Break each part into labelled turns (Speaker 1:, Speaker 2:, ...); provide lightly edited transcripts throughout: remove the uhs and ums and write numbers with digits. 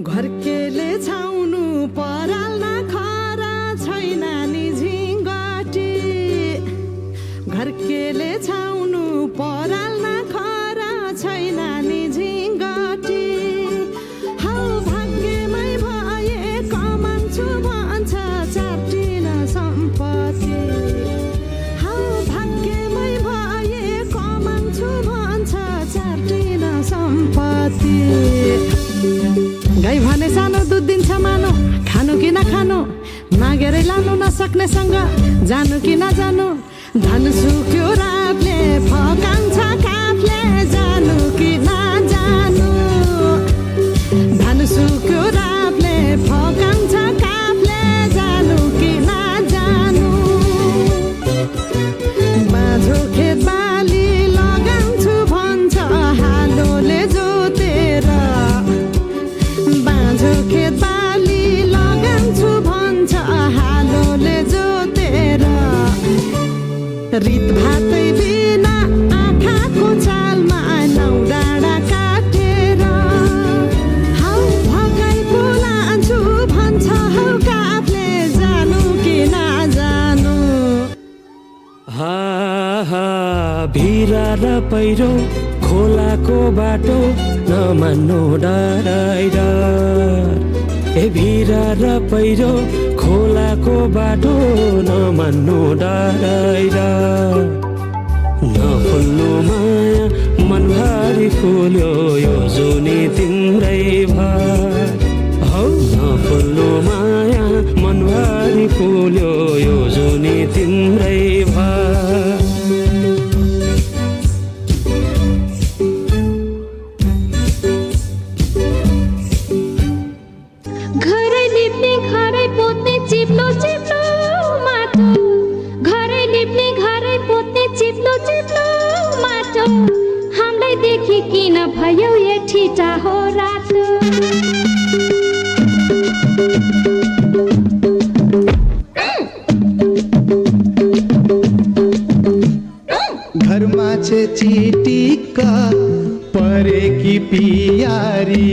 Speaker 1: घरकेले छाउनु पराल्न खरा छैन नि झिङ्गटी घरकेले छाउनु पराल्न खरा छैन नि झिङ्गटी हौ भाग्यमै भए कमान्छु भन्छ चाटिन सम्पत्ति हौ भाग्यमै भए कमान्छु भन्छ चाटिन सम्पत्ति गाई भने सानो दुध दिन्छ मानो खानु कि नखानु मागेरै लानु नसक्नेसँग जानु कि नजानु धन सुक्यो रातले फकान्छ काफले जानु कि नजानु धन सुक्यो रातले फकान्छ काफले जानु कि नजानु बाँझो खेत बाली लगाउँछु भन्छ हालोले जोतेर बाँझो खेत बाली लगाउँछु भन्छ हालोले जोतेर रित भातै बिना आँखाको चालमा नौ डाँडा काटेर हौ भगाइ बोलान्छु भन्छ हौ काफले जानु कि नजानु
Speaker 2: हा हा भिरा र पहिरो खोलाको बाटो नमान्नु डराइर ए भिरा र पहिरो खोलाको बाटो नमान्नु डराइर नफुल्नु माया मनभरि फुल्यो यो जुनी तिम्रै भर हौ नफुल्नु माया मनभरि फुल्यो यो जुनी तिम्रै भर
Speaker 3: चिप्लो चिप्लो माटो घरै लिप्ने घरै पोत्ने चिप्लो चिप्लो माटो हामीलाई देखि किन भयो ए ठिटा हो रातो
Speaker 4: घरमा छे चिटिक्का परेकी पियारी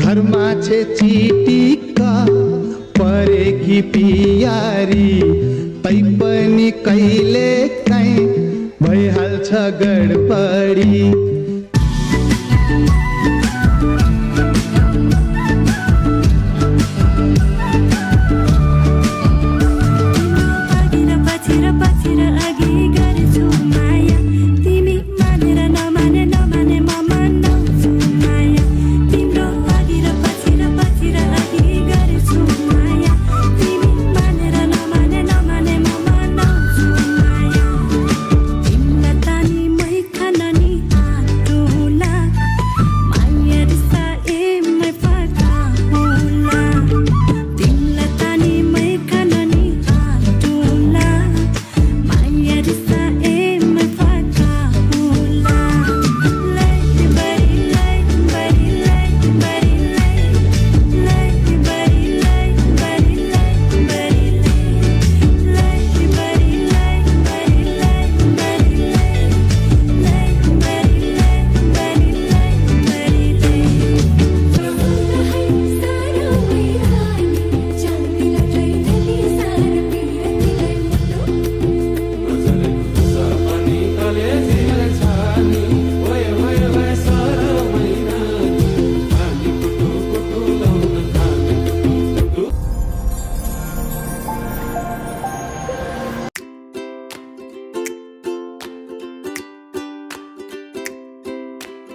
Speaker 4: घरमा छे चिटिक्का परेकी पियारी तैपनि कहिले काहीँ भइहाल्छ गडबडी